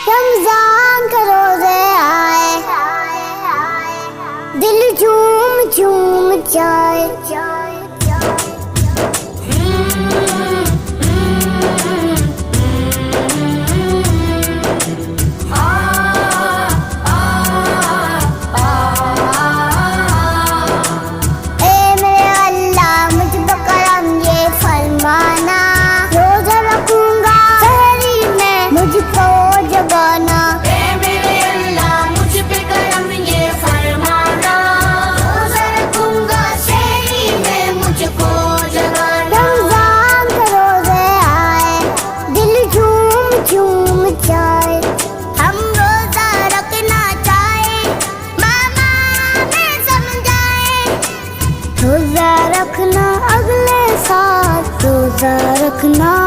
रमजान का रोजे आए, दिल झूम झूम जाए। रोजा रखना अगले साल, रोजा रखना।